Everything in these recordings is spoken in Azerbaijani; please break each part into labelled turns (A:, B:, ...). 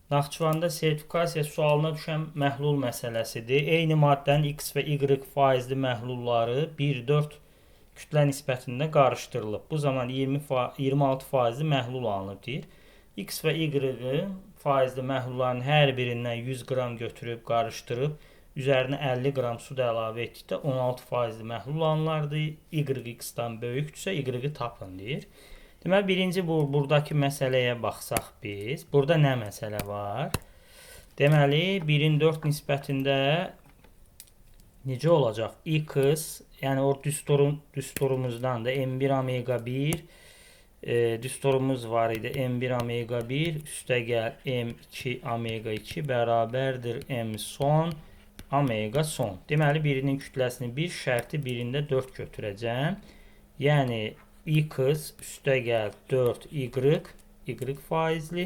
A: Naxçıvanda sertifikasiya sualına düşən məhlul məsələsidir. Eyni maddənin x və y faizli məhlulları 1-4 kütlə nisbətində qarışdırılıb. Bu zaman 26 faizli məhlul alınıb deyir. X və y faizli məhlulların hər birindən 100 qram götürüb qarışdırıb üzərinə 50 qram su da əlavə etdikdə 16 faizli məhlul alınardı. Y x-dan böyükdürsə y-i tapın deyir. Deməli, birinci buradakı məsələyə baxsaq biz. Burada nə məsələ var? Deməli, 1-in 4 nisbətində necə olacaq? X, yəni o düsturumuzdan da M1 omega 1 düsturumuz var idi. M1 omega 1 üstəgəl M2 omega 2 bərabərdir M son omega son. Deməli, birinin kütləsini 1, şərti birində 4 götürəcəm. Yəni, x üstəgəl 4y faizli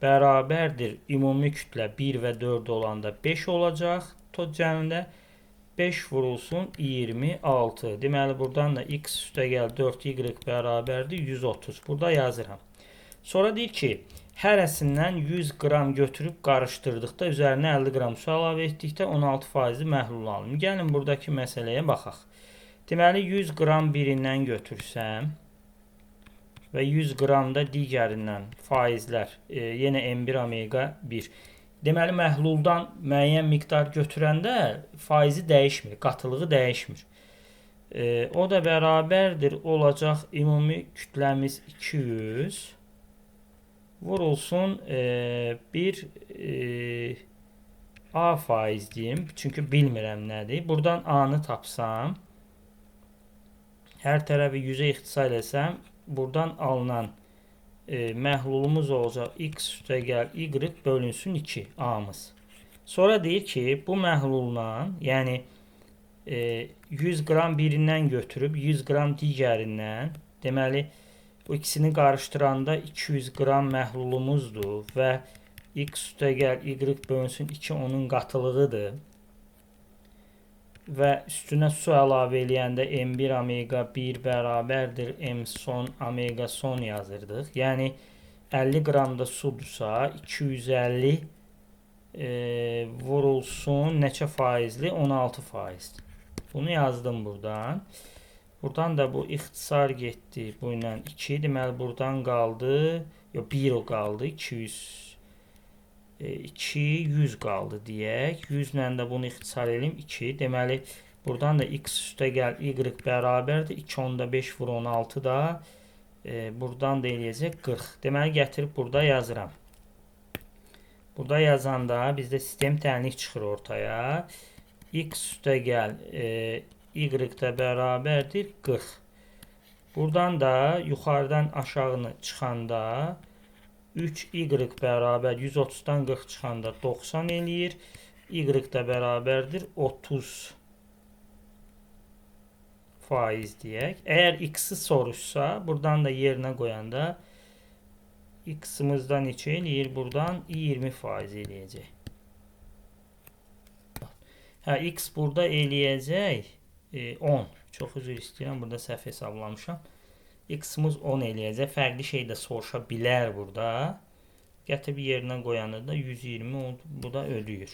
A: bərabərdir ümumi kütlə 1 və 4 olanda 5 olacaq. Tod cəmində 5 vurulsun 26. Deməli, buradan da x üstəgəl 4y bərabərdir 130. Burada yazıram. Sonra deyir ki, hərəsindən 100 qram götürüb qarışdırdıqda üzərinə 50 qram su əlavə etdikdə 16 faizli məhlul alınır. Gəlin buradakı məsələyə baxaq. Deməli, 100 qram birindən götürsəm və 100 qram da digərindən faizlər, yenə M1 omega 1. Deməli, məhluldan müəyyən miqdar götürəndə faizi dəyişmir, qatılığı dəyişmir. O da bərabərdir olacaq ümumi kütləmiz 200 vurulsun bir A faiz deyim, çünki bilmirəm nədir. Buradan A-nı tapsam, hər tərəfi 100-ə ixtisar etsəm, buradan alınan məhlulumuz olacaq x üstəgəl y bölünsün 2 A-mız. Sonra deyir ki, bu məhlulla, yəni 100 qram birindən götürüb 100 qram digərindən, deməli, bu ikisini qarışdıranda 200 qram məhlulumuzdur və x üstəgəl y bölünsün 2 onun qatılığıdır. Və üstünə su əlavə eləyəndə M1 omega 1 bərabərdir M son omega son yazırdıq. Yəni 50 qram da sudursa 250 vurulsun neçə faizli? 16 faizli. Bunu yazdım buradan. Buradan da bu ixtisar getdi. Bu ilə 2. Deməli buradan qaldı. Yox, 1 o qaldı. 200 qaldı deyək. 100 ilə də bunu ixtisar edeyim 2. Deməli, buradan da x üstəgəl y bərabərdir. 2 onda 5 vur 16 da. Buradan da eləyəcək 40. Deməli, gətirib burada yazıram. Burada yazanda bizdə sistem tənlik çıxır ortaya. X üstəgəl y də bərabərdir 40. Buradan da yuxarıdan aşağını çıxanda 3y bərabər 130-dan 40 çıxanda 90 eləyir. Y də bərabərdir 30 faiz deyək. Əgər x-i soruşsa, buradan da yerinə qoyanda x-imizdən neçə eləyir? Buradan 20 faiz eləyəcək. X burada eləyəcək 10. Çox üzr istəyirəm, burada səhv hesablamışam. X-imiz 10 eləyəcək. Fərqli şey də soruşa bilər burada. Gətirib yerinə qoyanı da 120 oldu. Bu da ödəyir.